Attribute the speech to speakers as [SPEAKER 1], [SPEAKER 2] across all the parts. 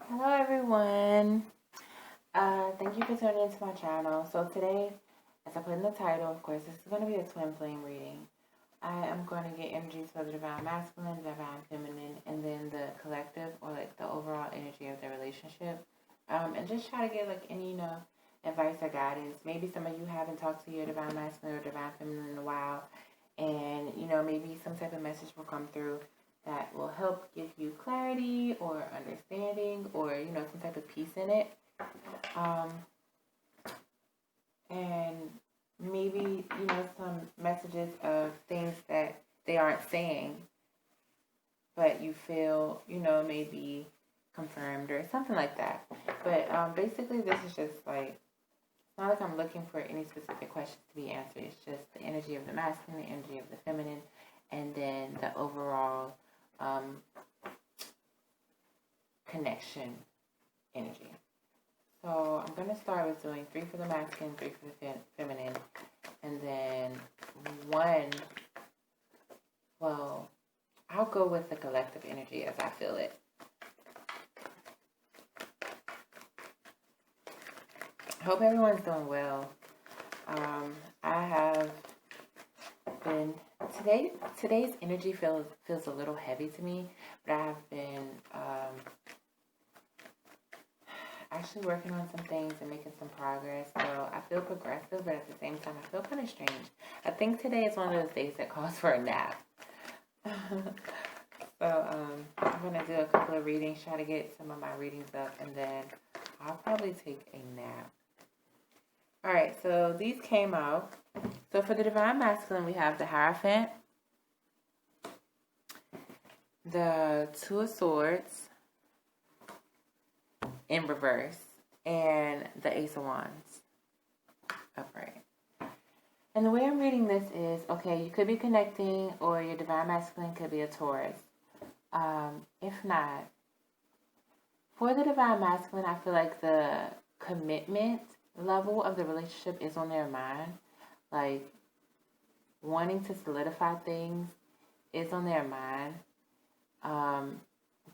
[SPEAKER 1] Hello everyone. Thank you for tuning into my channel. So today, as I put in the title, of course, this is going to be a twin flame reading. I am going to get energies for the divine masculine, divine feminine, and then the collective or like the overall energy of the relationship. And just try to get like any, advice or guidance. Maybe some of you haven't talked to your divine masculine or divine feminine in a while. And, maybe some type of message will come through that will help give you clarity or understanding or, some type of peace in it. Um, and maybe, some messages of things that they aren't saying, but you feel, maybe confirmed or something like that. But basically, this is just like, it's not like I'm looking for any specific questions to be answered. It's just the energy of the masculine, the energy of the feminine, and then the overall connection energy. So I'm going to start with doing 3 for the masculine, 3 for the feminine, and then 1, well, I'll go with the collective energy as I feel it. I hope everyone's doing well. I have been, today's energy feels a little heavy to me, but I have been actually working on some things and making some progress. So I feel progressive, but at the same time, I feel kind of strange. I think today is one of those days that calls for a nap. So I'm going to do a couple of readings, try to get some of my readings up, and then I'll probably take a nap. All right, so these came out. So for the divine masculine, we have the Hierophant, the Two of Swords in reverse, and the Ace of Wands upright. And the way I'm reading this is, okay, you could be connecting, or your divine masculine could be a Taurus. If not, for the divine masculine, I feel like the commitment level of the relationship is on their mind. Like, wanting to solidify things is on their mind.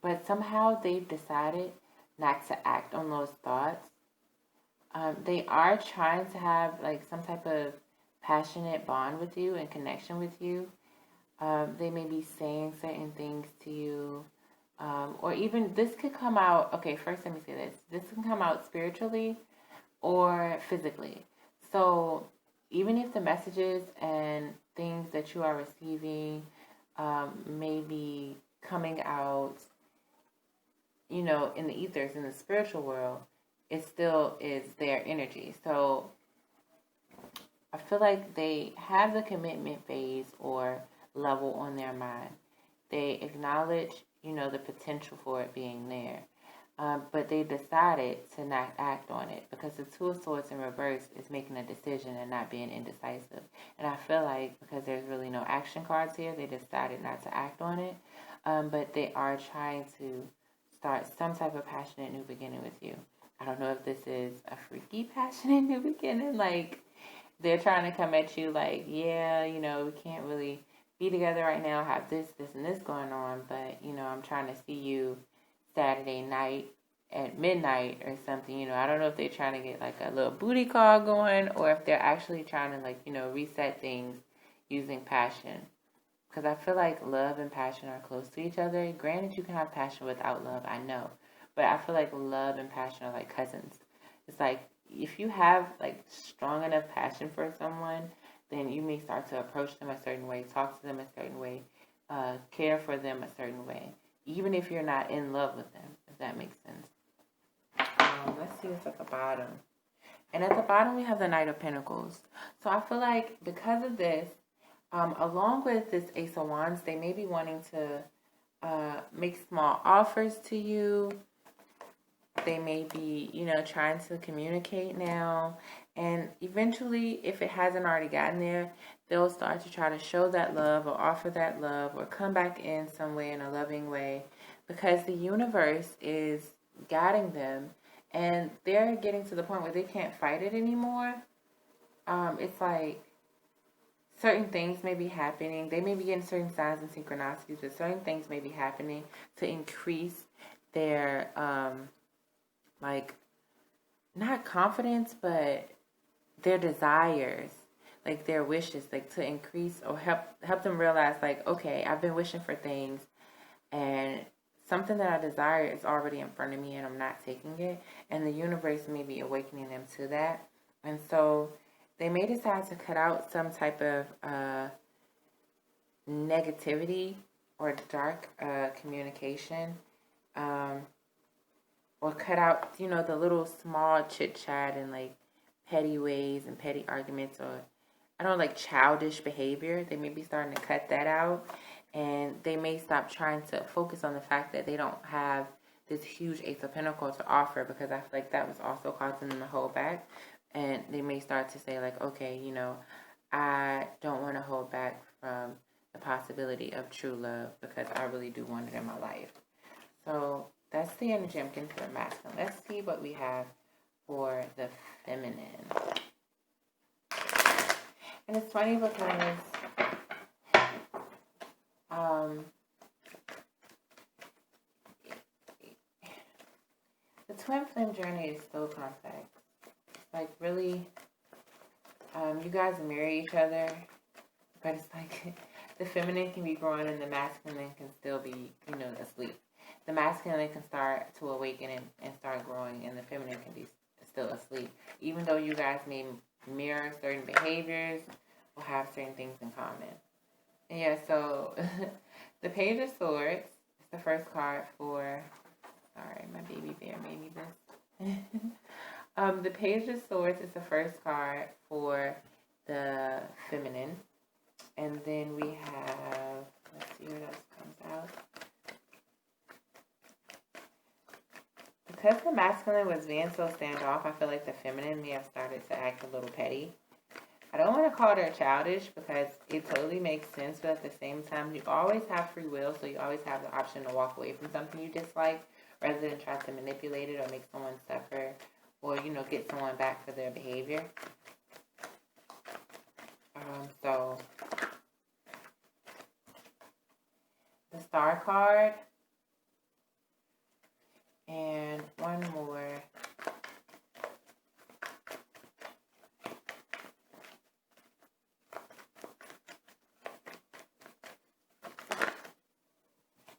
[SPEAKER 1] But somehow they've decided not to act on those thoughts. They are trying to have like some type of passionate bond with you and connection with you. They may be saying certain things to you. Or even this could come out, okay, first let me say this. This can come out spiritually or physically. So even if the messages and things that you are receiving may be coming out, in the ethers, in the spiritual world, it still is their energy. So I feel like they have the commitment phase or level on their mind. They acknowledge, the potential for it being there. But they decided to not act on it because the Two of Swords in reverse is making a decision and not being indecisive. And I feel like because there's really no action cards here, they decided not to act on it. But they are trying to start some type of passionate new beginning with you. I don't know if this is a freaky passionate new beginning. Like, they're trying to come at you like, yeah, we can't really be together right now, have this, and this going on. But, I'm trying to see you Saturday night at midnight or something. I don't know if they're trying to get like a little booty call going or if they're actually trying to like, reset things using passion. Because I feel like love and passion are close to each other. Granted, you can have passion without love, I know. But I feel like love and passion are like cousins. It's like if you have like strong enough passion for someone, then you may start to approach them a certain way, talk to them a certain way, care for them a certain way, even if you're not in love with them, if that makes sense. Let's see what's at the bottom. And at the bottom, we have the Knight of Pentacles. So I feel like because of this, along with this Ace of Wands, they may be wanting to make small offers to you. They may be, trying to communicate now. And eventually, if it hasn't already gotten there, they'll start to try to show that love or offer that love or come back in some way, in a loving way, because the universe is guiding them and they're getting to the point where they can't fight it anymore. It's like certain things may be happening. They may be getting certain signs and synchronicities, but certain things may be happening to increase their like, not confidence, but their desires, like their wishes, like to increase or help them realize, like, okay, I've been wishing for things, and something that I desire is already in front of me, and I'm not taking it, and the universe may be awakening them to that. And so they may decide to cut out some type of negativity or dark communication, or cut out, the little small chit chat and like petty ways and petty arguments, or I don't know, like childish behavior. They may be starting to cut that out, and they may stop trying to focus on the fact that they don't have this huge Ace of Pentacles to offer, because I feel like that was also causing them to hold back. And they may start to say, like, okay, I don't want to hold back from the possibility of true love, because I really do want it in my life. So that's the energy I'm getting for the masculine. Let's see what we have for the feminine. And it's funny because the twin flame journey is so complex. Like, really, you guys marry each other, but it's like the feminine can be growing and the masculine can still be, asleep. The masculine can start to awaken and start growing, and the feminine can be still asleep, even though you guys may mirror certain behaviors or have certain things in common. And yeah, so the Page of Swords is the first card for, sorry, my baby bear made me this. The Page of Swords is the first card for the feminine. And then we have, let's see what else comes out. Because the masculine was being so standoff, I feel like the feminine may have started to act a little petty. I don't want to call her childish, because it totally makes sense, but at the same time, you always have free will, so you always have the option to walk away from something you dislike, rather than try to manipulate it or make someone suffer, or, get someone back for their behavior. So the Star card, and one more.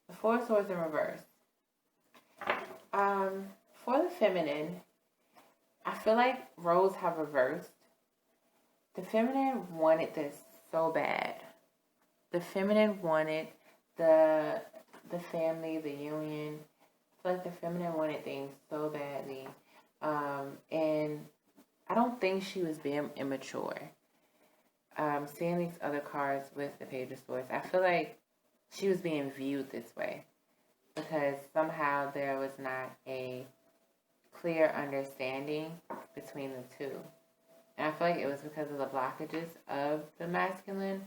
[SPEAKER 1] The Four of Swords in reverse. For the feminine, I feel like roles have reversed. The feminine wanted this so bad. The feminine wanted the family, the union. I feel like the feminine wanted things so badly. And I don't think she was being immature. Seeing these other cards with the Page of Swords, I feel like she was being viewed this way, because somehow there was not a clear understanding between the two. And I feel like it was because of the blockages of the masculine,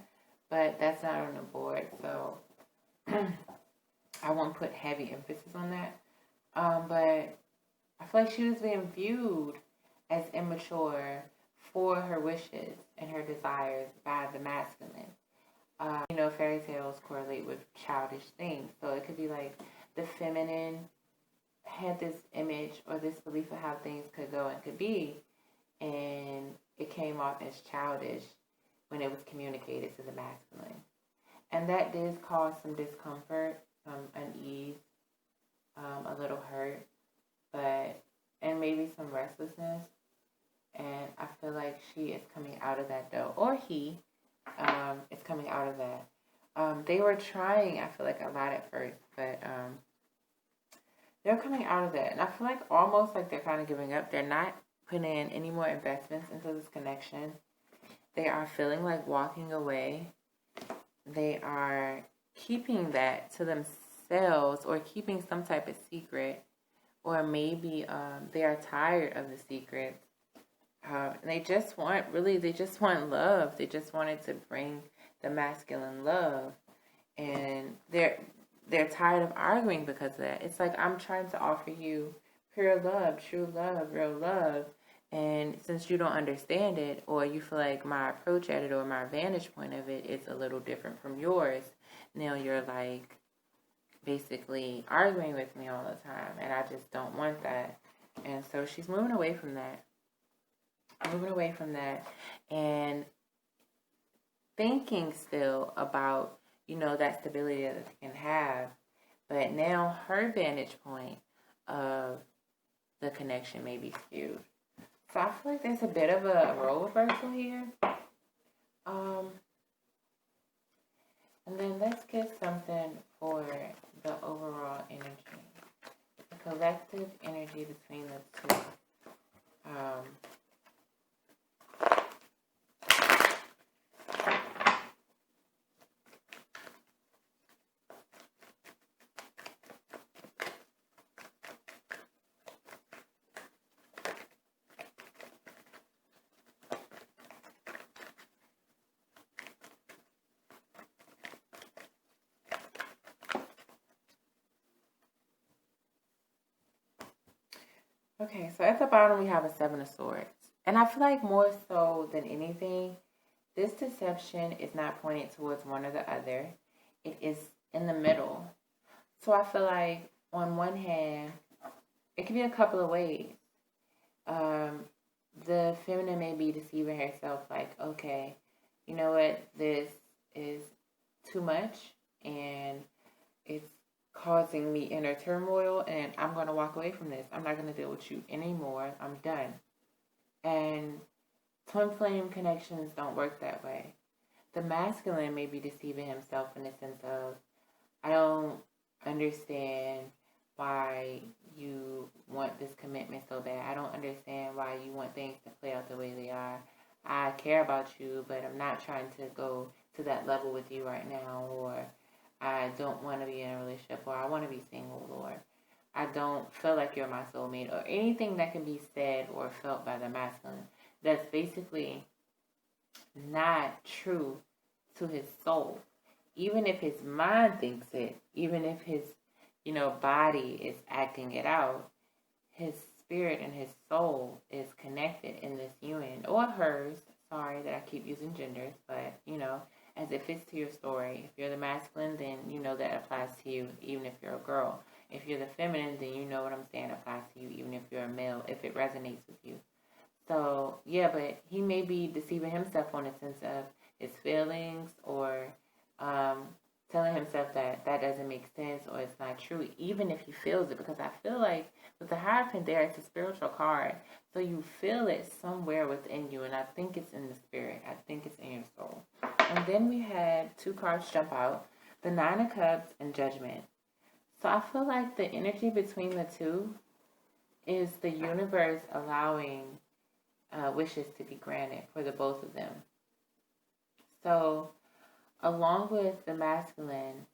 [SPEAKER 1] but that's not on the board, so I won't put heavy emphasis on that. But I feel like she was being viewed as immature for her wishes and her desires by the masculine. Fairy tales correlate with childish things, so it could be like the feminine had this image or this belief of how things could go and could be, and it came off as childish when it was communicated to the masculine. And that did cause some discomfort, some unease, a little hurt, and maybe some restlessness. And I feel like she is coming out of that, though, or he is coming out of that. They were trying, I feel like, a lot at first, but they're coming out of that. And I feel like almost like they're kind of giving up. They're not putting in any more investments into this connection. They are feeling like walking away. They are keeping that to themselves, or keeping some type of secret, or maybe they are tired of the secret. They just want love. They just wanted to bring the masculine love, and they're tired of arguing because of that. It's like, I'm trying to offer you pure love, true love, real love, and since you don't understand it, or you feel like my approach at it or my vantage point of it is a little different from yours, now you're like basically arguing with me all the time, and I just don't want that. And so she's moving away from that. And thinking still about, that stability that they can have. But now her vantage point of the connection may be skewed. So I feel like there's a bit of a role reversal here. And then let's get something for the overall energy. The collective energy between the two. Okay, so at the bottom we have a Seven of Swords. And I feel like more so than anything, this deception is not pointed towards one or the other. It is in the middle. So I feel like on one hand, it could be a couple of ways. The feminine may be deceiving herself like, okay, you know what, this is too much and it's causing me inner turmoil and I'm going to walk away from this. I'm not going to deal with you anymore. I'm done. And twin flame connections don't work that way. The masculine may be deceiving himself in the sense of, I don't understand why you want this commitment so bad. I don't understand why you want things to play out the way they are. I care about you, but I'm not trying to go to that level with you right now, or I don't want to be in a relationship, or I want to be single, or I don't feel like you're my soulmate, or anything that can be said or felt by the masculine that's basically not true to his soul. Even if his mind thinks it, even if his, body is acting it out, his spirit and his soul is connected in this union, or hers. Sorry that I keep using genders, but, as it fits to your story. If you're the masculine, then that applies to you, even if you're a girl. If you're the feminine, then what I'm saying applies to you, even if you're a male, if it resonates with you. So, yeah, but he may be deceiving himself on the sense of his feelings, or telling himself that doesn't make sense or it's not true, even if he feels it. Because I feel like with the Hierophant there, it's a spiritual card. So you feel it somewhere within you, and I think it's in the spirit. I think it's in your soul. And then we had two cards jump out, the Nine of Cups and Judgment. So I feel like the energy between the two is the universe allowing wishes to be granted for the both of them. So along with the masculine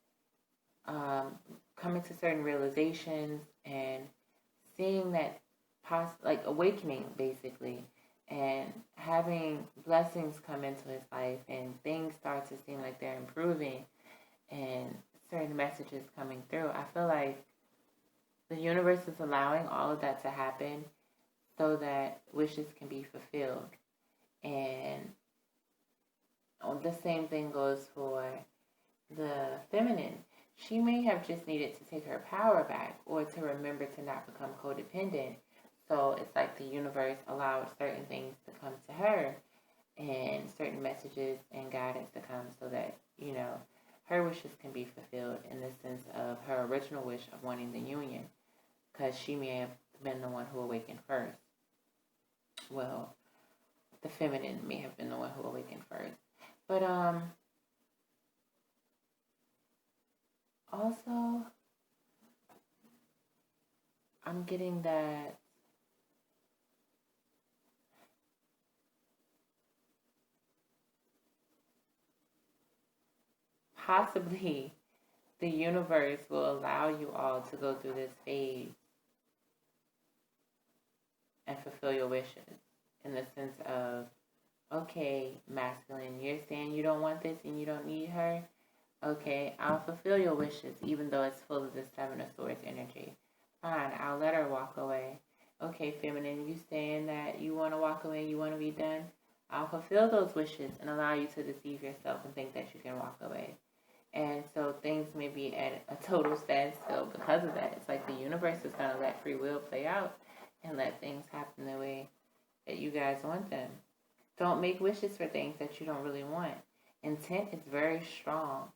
[SPEAKER 1] coming to certain realizations and seeing that awakening basically, and having blessings come into his life and things start to seem like they're improving and certain messages coming through, I feel like the universe is allowing all of that to happen so that wishes can be fulfilled. And the same thing goes for the feminine. She may have just needed to take her power back, or to remember to not become codependent. So it's like the universe allowed certain things to come to her and certain messages and guidance to come so that, her wishes can be fulfilled in the sense of her original wish of wanting the union, because she may have been the one who awakened first. Well, the feminine may have been the one who awakened first. But also, I'm getting that possibly the universe will allow you all to go through this phase and fulfill your wishes, in the sense of, okay, masculine, you're saying you don't want this and you don't need her. Okay, I'll fulfill your wishes, even though it's full of the Seven of Swords energy. Fine, I'll let her walk away. Okay, feminine, you saying that you want to walk away, you want to be done? I'll fulfill those wishes and allow you to deceive yourself and think that you can walk away. And so things may be at a total standstill because of that. It's like the universe is going to let free will play out. and let things happen the way that you guys want them. Don't make wishes for things that you don't really want. Intent is very strong.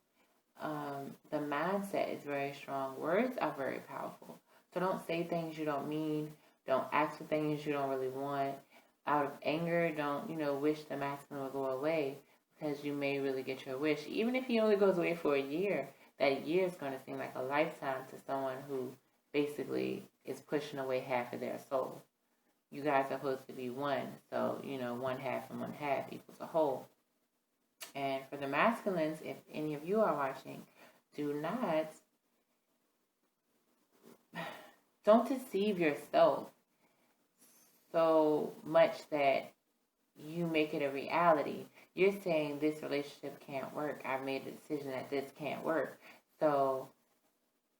[SPEAKER 1] The mindset is very strong. Words are very powerful. So don't say things you don't mean. Don't ask for things you don't really want. Out of anger, don't, wish the masculine will go away, because you may really get your wish. Even if he only goes away for a year, that year is going to seem like a lifetime to someone who basically is pushing away half of their soul. You guys are supposed to be one. So, one half and one half equals a whole. And for the masculines, if any of you are watching, don't deceive yourself so much that you make it a reality. You're saying this relationship can't work. I've made the decision that this can't work. So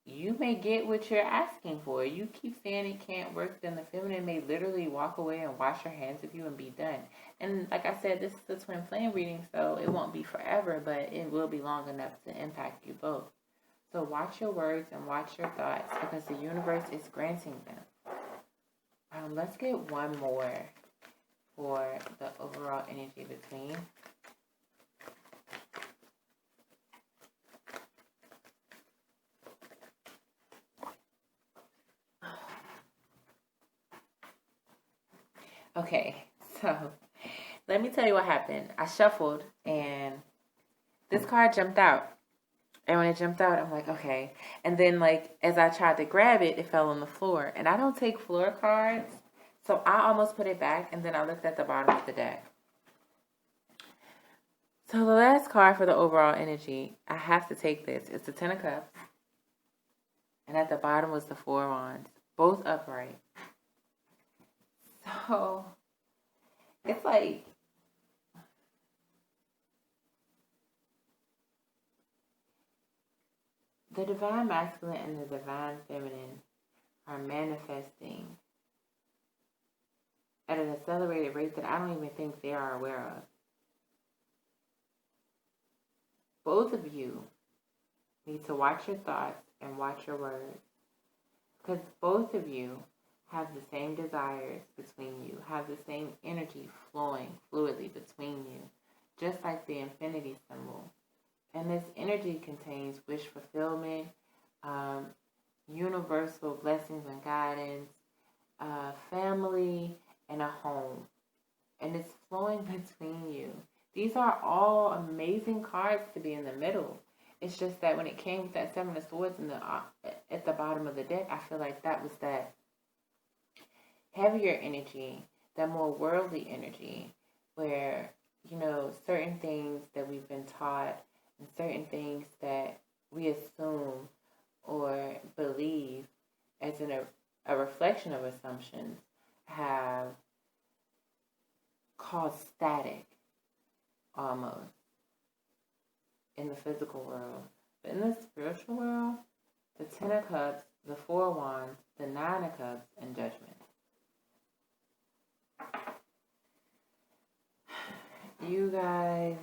[SPEAKER 1] you may get what you're asking for. You keep saying it can't work, then the feminine may literally walk away and wash her hands of you and be done. And like I said, this is the twin flame reading, so it won't be forever, but it will be long enough to impact you both. So watch your words and watch your thoughts, because the universe is granting them. Let's get one more for the overall energy between. Okay, so let me tell you what happened. I shuffled and this card jumped out. And when it jumped out, I'm like, okay. And then, as I tried to grab it, it fell on the floor. And I don't take floor cards, so I almost put it back, and then I looked at the bottom of the deck. So the last card for the overall energy, I have to take this. It's the Ten of Cups. And at the bottom was the Four of Wands, both upright. So it's like, the divine masculine and the divine feminine are manifesting at an accelerated rate that I don't even think they are aware of. Both of you need to watch your thoughts and watch your words, because both of you have the same desires between you, have the same energy flowing fluidly between you, just like the infinity symbol. And this energy contains wish fulfillment, universal blessings and guidance, family, and a home. And it's flowing between you. These are all amazing cards to be in the middle. It's just that when it came with that Seven of Swords at the bottom of the deck, I feel like that was that heavier energy, that more worldly energy, where, certain things that we've been taught and certain things that we assume or believe as a reflection of assumptions have caused static almost in the physical world. But in the spiritual world, the Ten of Cups, the Four of Wands, the Nine of Cups, and Judgment. You guys,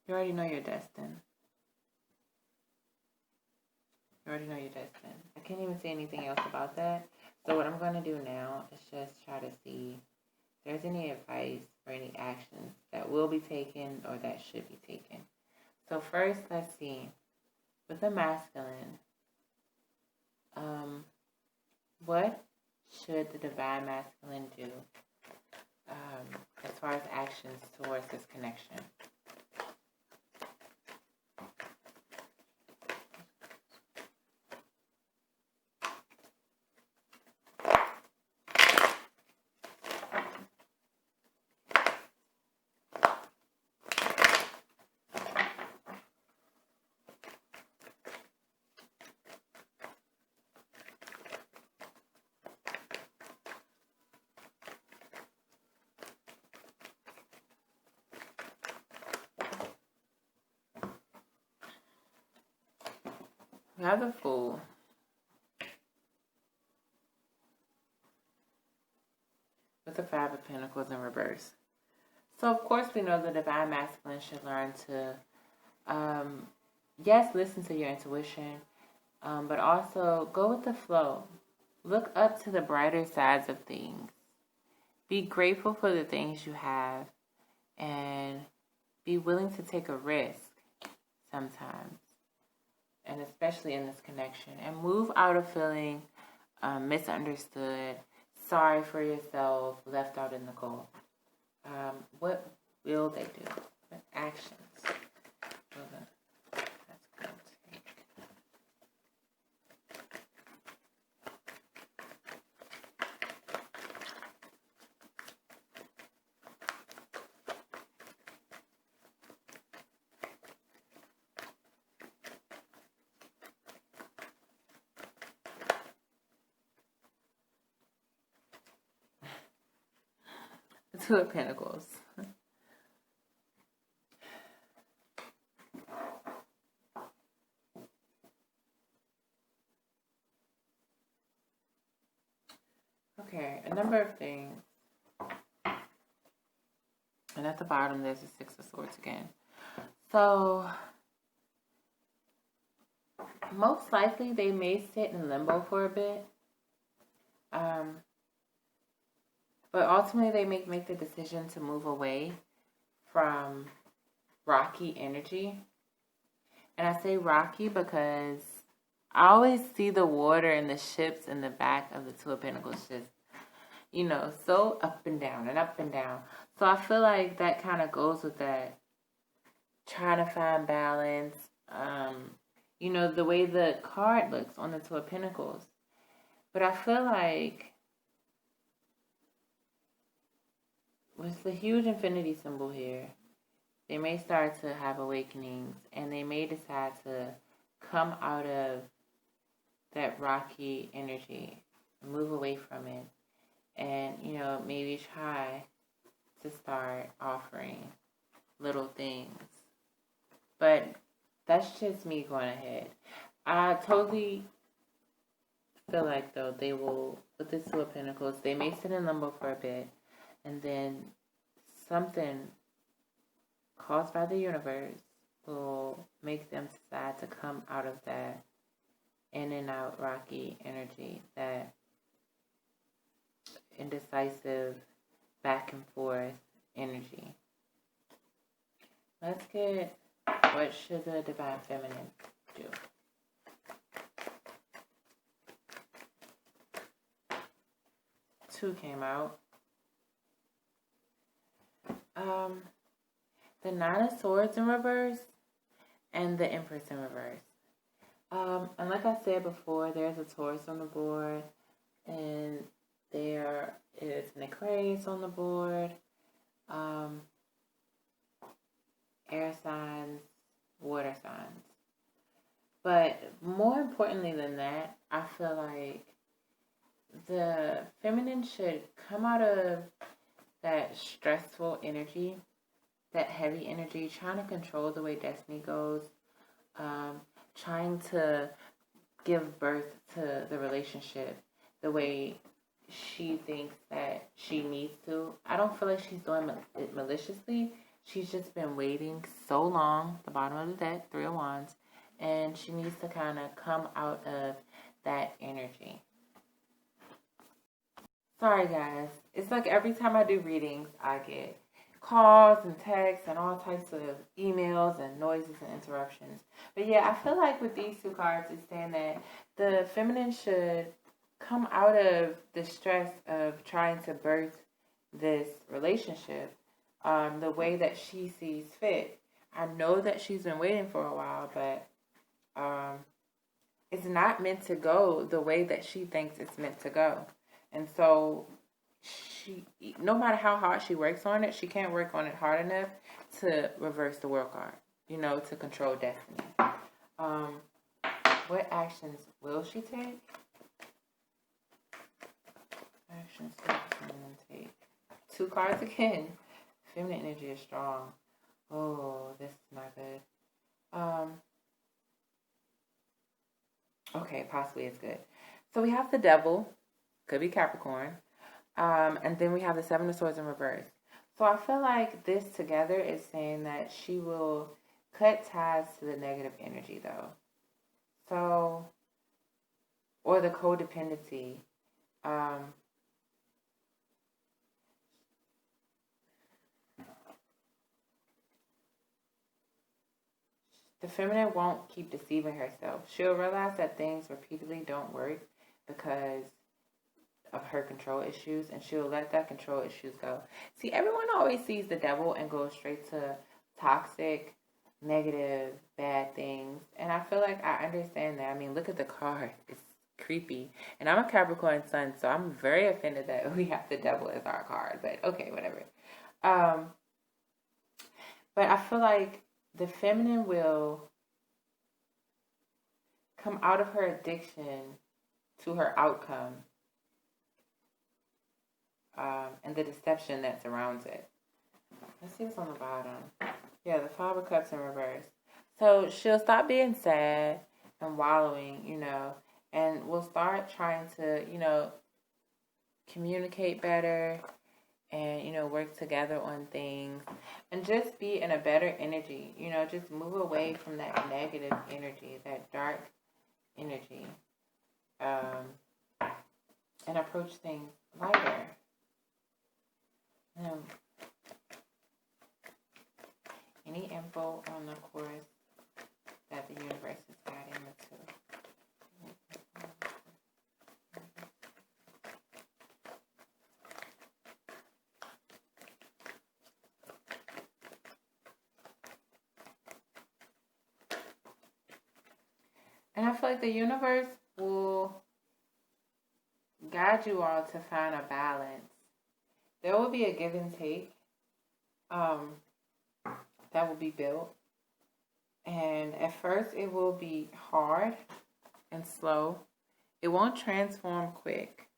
[SPEAKER 1] you already know you're destined. You already know you're destined. I can't even say anything else about that. So what I'm going to do now is just try to see if there's any advice or any actions that will be taken or that should be taken. So first, let's see. With the masculine, what should the divine masculine do as far as actions towards this connection? We have the Fool. With the Five of Pentacles in reverse. So, of course, we know the divine masculine should learn to yes, listen to your intuition, but also go with the flow. Look up to the brighter sides of things. Be grateful for the things you have and be willing to take a risk sometimes, and especially in this connection, and move out of feeling misunderstood, sorry for yourself, left out in the cold. What will they do? What actions will that's going to take? The Two of Pentacles. Okay, a number of things. And at the bottom, there's the Six of Swords again. So, most likely, they may sit in limbo for a bit. But ultimately, they may make the decision to move away from rocky energy. And I say rocky because I always see the water and the ships in the back of the Two of Pentacles just, so up and down and up and down. So I feel like that kind of goes with that, trying to find balance. The way the card looks on the Two of Pentacles. But I feel like with the huge infinity symbol here, they may start to have awakenings and they may decide to come out of that rocky energy, move away from it, and, maybe try to start offering little things. But that's just me going ahead. I totally feel like, though, they will, with this Two of Pentacles, they may sit in limbo for a bit, and then something caused by the universe will make them decide to come out of that in and out rocky energy, that indecisive back and forth energy. Let's get, what should the Divine Feminine do? Two came out. The Nine of Swords in reverse and the Empress in reverse. And like I said before, there's a Taurus on the board, and there is an Aquarius on the board, air signs, water signs. But more importantly than that, I feel like the feminine should come out of that stressful energy, that heavy energy, trying to control the way destiny goes, trying to give birth to the relationship the way she thinks that she needs to. I don't feel like she's doing it maliciously. She's just been waiting so long, the bottom of the deck, Three of Wands, and she needs to kind of come out of that energy. Sorry guys, it's like every time I do readings, I get calls and texts and all types of emails and noises and interruptions. But yeah, I feel like with these two cards, it's saying that the feminine should come out of the stress of trying to birth this relationship the way that she sees fit. I know that she's been waiting for a while, but it's not meant to go the way that she thinks it's meant to go. And so she, no matter how hard she works on it, she can't work on it hard enough to reverse the World card, to control destiny. What actions will she take? Actions take. Two cards again. Feminine energy is strong. Oh, this is not good. Okay, possibly it's good. So we have the Devil. Could be Capricorn. And then we have the Seven of Swords in reverse. So I feel like this together is saying that she will cut ties to the negative energy though. So, or the codependency. The feminine won't keep deceiving herself. She'll realize that things repeatedly don't work because of her control issues, and she'll let that control issues go. See, everyone always sees the devil and goes straight to toxic, negative, bad things. And I feel like I understand that. I mean, look at the card. It's creepy. And I'm a Capricorn sun, so I'm very offended that we have the devil as our card. But okay, whatever. But I feel like the feminine will come out of her addiction to her outcome, and the deception that surrounds it. Let's see what's on the bottom. Yeah, the Five of Cups in reverse. So she'll stop being sad and wallowing, and we'll start trying to, communicate better and, work together on things and just be in a better energy, just move away from that negative energy, that dark energy, and approach things lighter. Any info on the course that the universe is guiding me to? And I feel like the universe will guide you all to find a balance. There will be a give and take that will be built. And at first it will be hard and slow. It won't transform quick,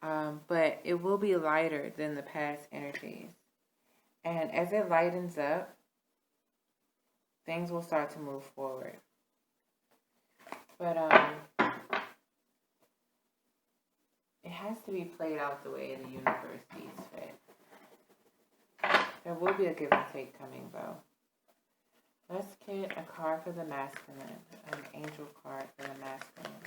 [SPEAKER 1] but it will be lighter than the past energies. And as it lightens up, things will start to move forward. But it has to be played out the way the universe sees fit. There will be a give and take coming, though. Let's get a card for the masculine, an angel card for the masculine.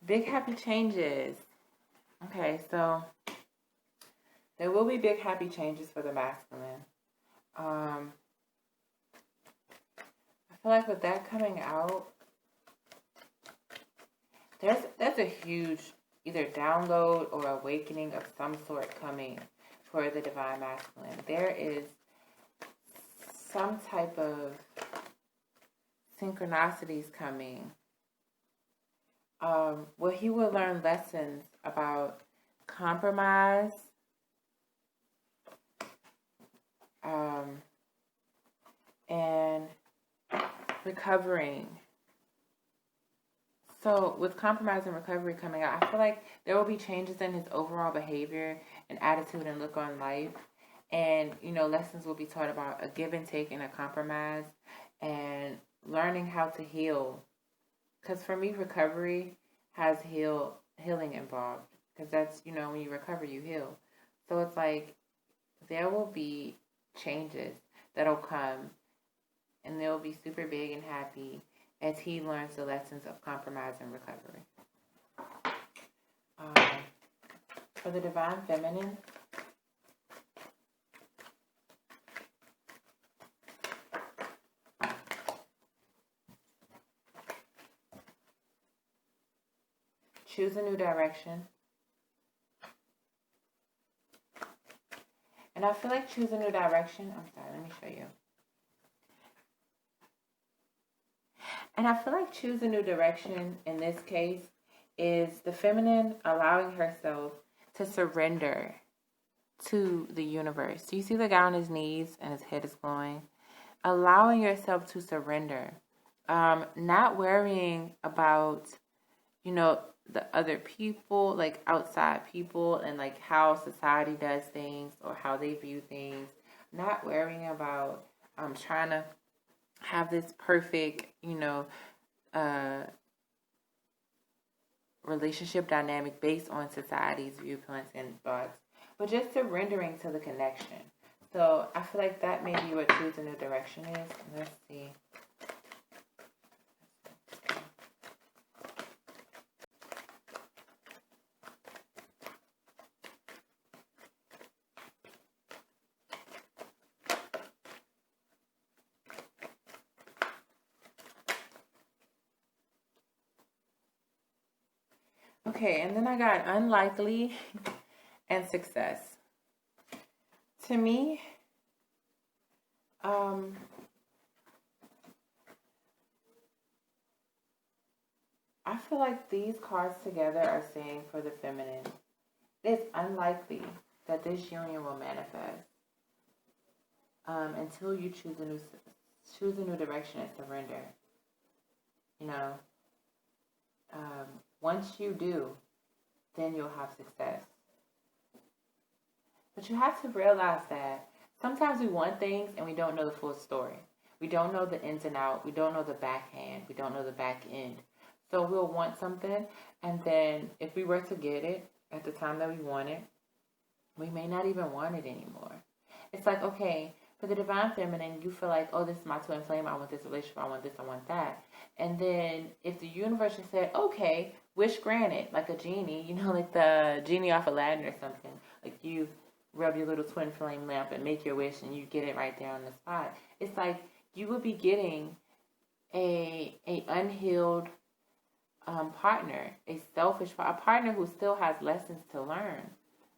[SPEAKER 1] Big happy changes. Okay, so there will be big happy changes for the masculine. I feel like with that coming out, there's a huge either download or awakening of some sort coming for the divine masculine. There is some type of synchronicities coming. Where he will learn lessons about compromise, and recovering. So with compromise and recovery coming out, I feel like there will be changes in his overall behavior and attitude and look on life. And, lessons will be taught about a give and take and a compromise and learning how to heal. Because for me, recovery has healing involved. Because that's, when you recover, you heal. So it's like there will be changes that'll come. And they'll be super big and happy as he learns the lessons of compromise and recovery. For the divine feminine, choose a new direction. And I feel like choose a new direction. I'm sorry, let me show you. And I feel like choose a new direction in this case is the feminine allowing herself to surrender to the universe. Do you see the guy on his knees and his head is glowing? Allowing yourself to surrender. Not worrying about, the other people, like outside people and like how society does things or how they view things. not worrying about trying to have this perfect, relationship dynamic based on society's viewpoints and thoughts, but just surrendering to the connection. So I feel like that may be what choose a new direction is. Let's see. Okay, and then I got unlikely and success. To me, I feel like these cards together are saying for the feminine, it's unlikely that this union will manifest until you choose a new direction and surrender. Once you do, then you'll have success. But you have to realize that sometimes we want things and we don't know the full story. We don't know the ins and outs. We don't know the backhand. We don't know the back end. So we'll want something, and then if we were to get it at the time that we want it, we may not even want it anymore. It's like, okay, for the divine feminine, you feel like, oh, this is my twin flame. I want this relationship. I want this. I want that. And then if the universe just said, okay, wish granted, like a genie, like the genie off Aladdin or something, like you rub your little twin flame lamp and make your wish and you get it right there on the spot. It's like you would be getting a unhealed partner, a selfish a partner who still has lessons to learn.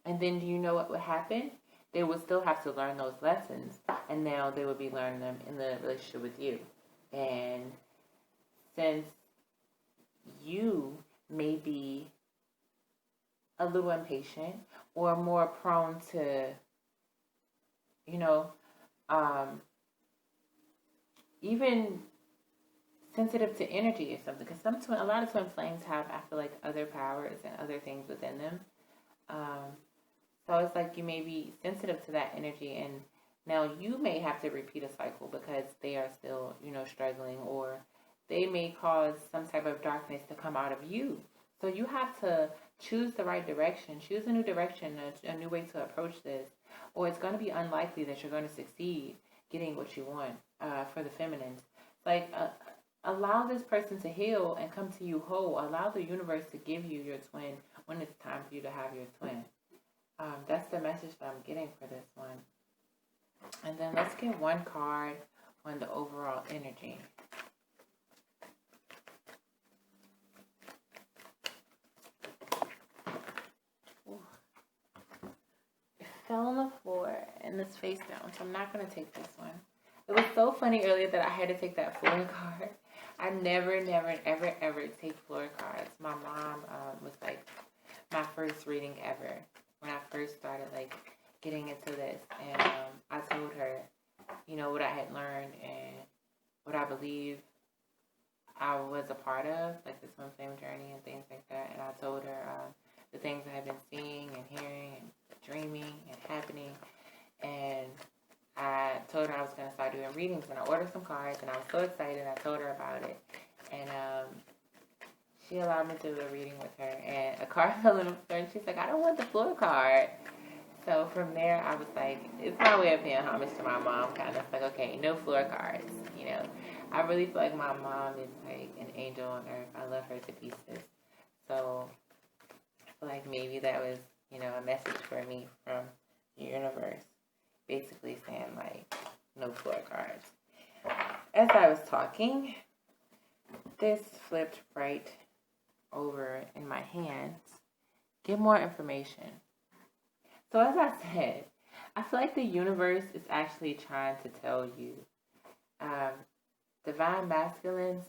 [SPEAKER 1] And then do you know what would happen? They would still have to learn those lessons, and now they would be learning them in the relationship with you. And since you may be a little impatient or more prone to, even sensitive to energy or something, because a lot of twin flames have, I feel like, other powers and other things within them. So it's like you may be sensitive to that energy, and now you may have to repeat a cycle because they are still, struggling, or they may cause some type of darkness to come out of you. So you have to choose the right direction, choose a new direction, a new way to approach this, or it's going to be unlikely that you're going to succeed getting what you want for the feminines. Like, allow this person to heal and come to you whole. Allow the universe to give you your twin when it's time for you to have your twin. That's the message that I'm getting for this one. And then let's get one card on the overall energy. Ooh. It fell on the floor and it's face down, so I'm not going to take this one. It was so funny earlier that I had to take that floor card. I never, ever take floor cards. My mom was like my first reading ever when I first started getting into this, and I told her, what I had learned and what I believe I was a part of, like the swim flame journey and things like that. And I told her the things I had been seeing and hearing and dreaming and happening, and I told her I was going to start doing readings, and I ordered some cards, and I was so excited. I told her about it, and she allowed me to do a reading with her, and a card fell in the floor, and she's like, I don't want the floor card. So from there, I was like, it's my way of paying homage to my mom, kind of. Like, okay, no floor cards, I really feel like my mom is like an angel on earth. I love her to pieces. So I feel like maybe that was, a message for me from the universe, basically saying, no floor cards. As I was talking, this flipped right over in my hands. Get more information. So as I said, I feel like the universe is actually trying to tell you, divine masculines,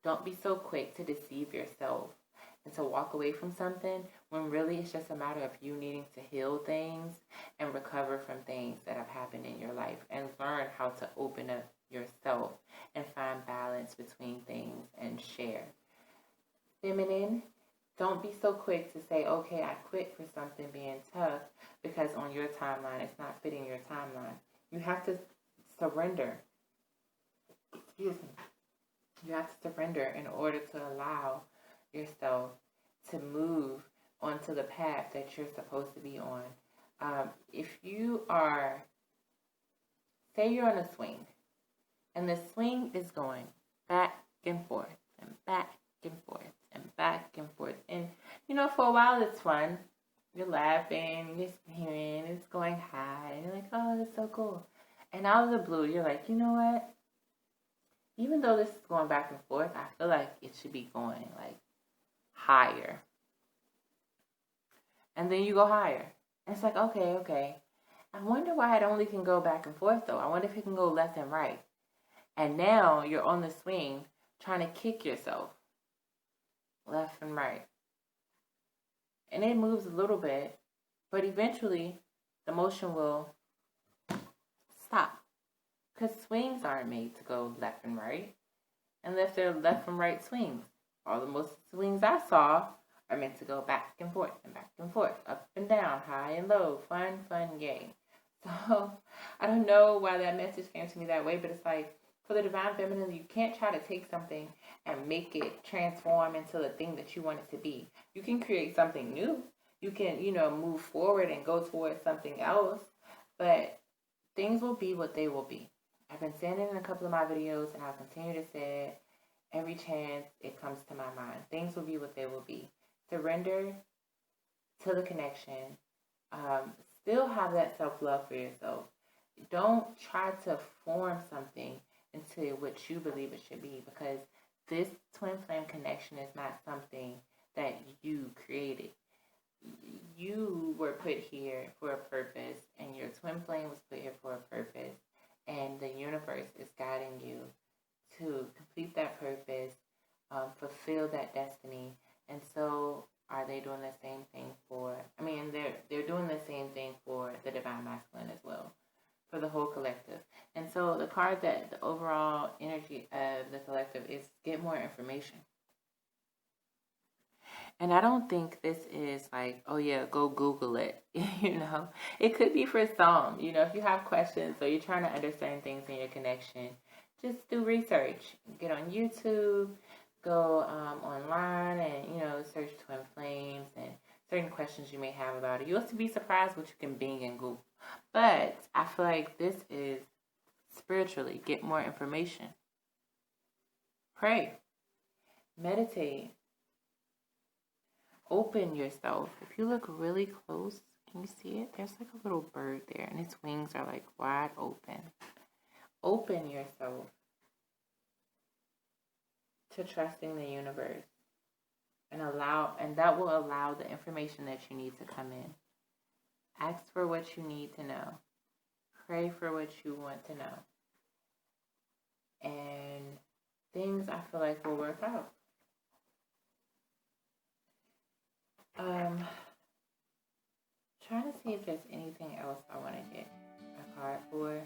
[SPEAKER 1] don't be so quick to deceive yourself and to walk away from something when really it's just a matter of you needing to heal things and recover from things that have happened in your life and learn how to open up yourself and find balance between things and share. Feminine, don't be so quick to say, okay, I quit for something being tough because on your timeline, it's not fitting your timeline. You have to surrender. Excuse me. You have to surrender in order to allow yourself to move onto the path that you're supposed to be on. If you are, say you're on a swing, and the swing is going back and forth and back and forth and back and forth. And, for a while it's fun. You're laughing, you're screaming, it's going high. And you're like, oh, that's so cool. And out of the blue, you're like, you know what? Even though this is going back and forth, I feel like it should be going, like, higher. And then you go higher. And it's like, okay. I wonder why it only can go back and forth, though. I wonder if it can go left and right. And now you're on the swing trying to kick yourself left and right. And it moves a little bit, but eventually the motion will stop. Because swings aren't made to go left and right, unless they're left and right swings. All the most swings I saw are meant to go back and forth, up and down, high and low, fun, yay. So I don't know why that message came to me that way, but it's like, for the divine feminine, you can't try to take something and make it transform into the thing that you want it to be. You can create something new. You can, move forward and go towards something else, but things will be what they will be. I've been saying it in a couple of my videos, and I'll continue to say it every chance it comes to my mind. Things will be what they will be. Surrender to the connection. Still have that self-love for yourself. Don't try to form something into what you believe it should be, because this twin flame connection is not something that you created. You were put here for a purpose, and your twin flame was put here for a purpose, and the universe is guiding you to complete that purpose, fulfill that destiny. And so are they doing the same thing they're doing the same thing for the divine masculine as well, for the whole collective. And so the card that the overall energy of the collective is get more information. And I don't think this is like, oh yeah, go Google it, It could be for some, if you have questions or you're trying to understand things in your connection, just do research. Get on YouTube, go online and, search twin flames and certain questions you may have about it. You'll be surprised what you can Bing and Google. But I feel like this is spiritually, get more information. Pray. Meditate. Open yourself. If you look really close, can you see it? There's like a little bird there, and its wings are like wide open. Open yourself to trusting the universe, and that will allow the information that you need to come in. Ask for what you need to know. Pray for what you want to know. And things I feel like will work out. Trying to see if there's anything else I want to get a card for.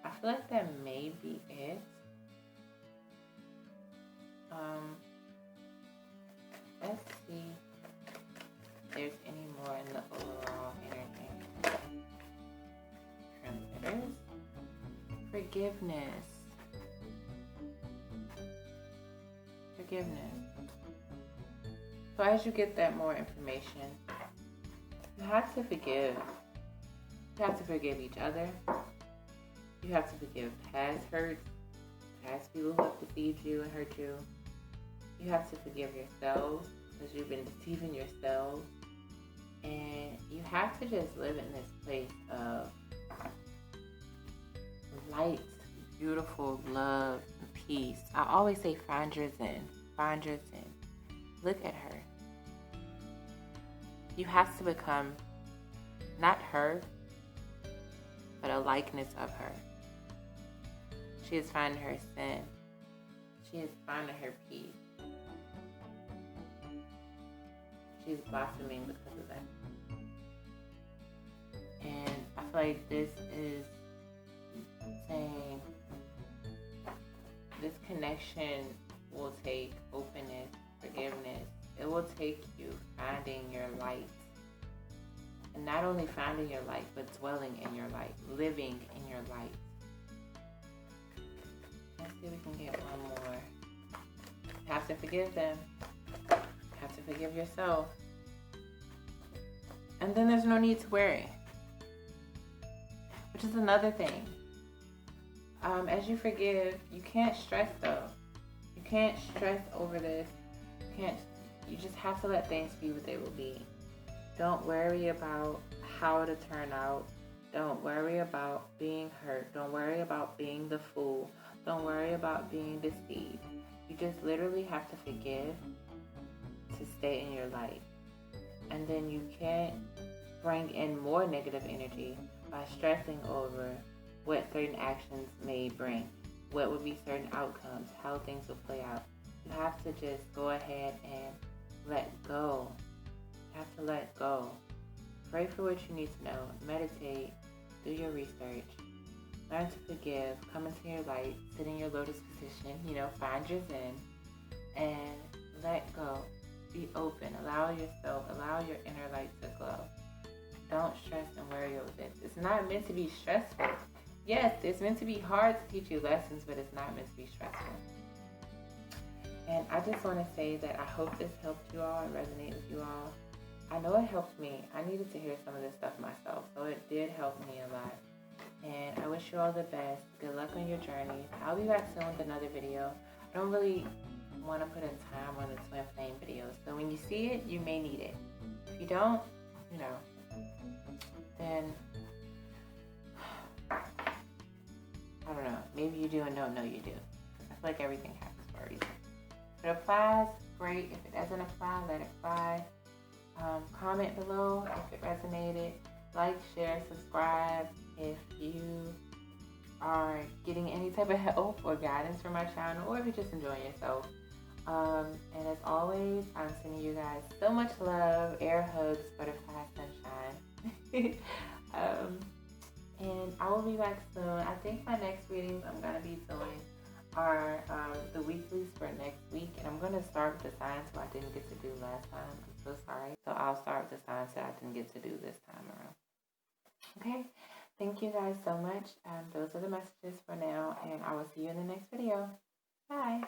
[SPEAKER 1] I feel like that may be it. Let's see if there's any more in the overall energy. Transmitters. Forgiveness. So as you get that more information, you have to forgive. You have to forgive each other. You have to forgive past hurts, past people who have deceived you and hurt you. You have to forgive yourselves because you've been deceiving yourselves. And you have to just live in this place of light, beautiful love, and peace. I always say find your zen. Find your zen. Look at her. You have to become not her, but a likeness of her. She is finding her sin. She is finding her peace. She's blossoming because of that. And I feel like this is saying this connection will take openness, forgiveness. It will take you finding your light And not only finding your light, but dwelling in your light, living in your light. Let's see if we can get one more. You have to forgive them. You have to forgive yourself. And then there's no need to worry. Which is another thing. As you forgive, you can't stress though. You can't stress over this. You just have to let things be what they will be. Don't worry about how to turn out. Don't worry about being hurt. Don't worry about being the fool. Don't worry about being deceived. You just literally have to forgive to stay in your light. And then you can't bring in more negative energy by stressing over what certain actions may bring, what would be certain outcomes, how things will play out. You have to just go ahead and let go. You have to let go. Pray for what you need to know. Meditate. Do your research. Learn to forgive. Come into your light. Sit in your lotus position. Find your zen. And let go. Be open. Allow your inner light to glow. Don't stress and worry over this. It's not meant to be stressful. Yes, it's meant to be hard to teach you lessons, but it's not meant to be stressful. And I just want to say that I hope this helped you all and resonate with you all. I know it helped me. I needed to hear some of this stuff myself, so it did help me a lot. And I wish you all the best. Good luck on your journey. I'll be back soon with another video. I don't really want to put a time on the twin flame videos, so when you see it, you may need it. If you don't, then I don't know. Maybe you do and don't know you do. I feel like everything happens for a reason. If it applies, great. If it doesn't apply, let it fly. Comment below if it resonated. Like, share, subscribe if you are getting any type of help or guidance from my channel, or if you're just enjoying yourself. And as always, I'm sending you guys so much love, air hugs, butterfly sunshine. And I will be back soon. I think my next readings I'm going to be doing are the weeklies for next week. And I'm going to start with the signs who I didn't get to do last time. I'm so sorry. So I'll start with the signs that I didn't get to do this time around. Okay. Thank you guys so much. Those are the messages for now. And I will see you in the next video. Bye.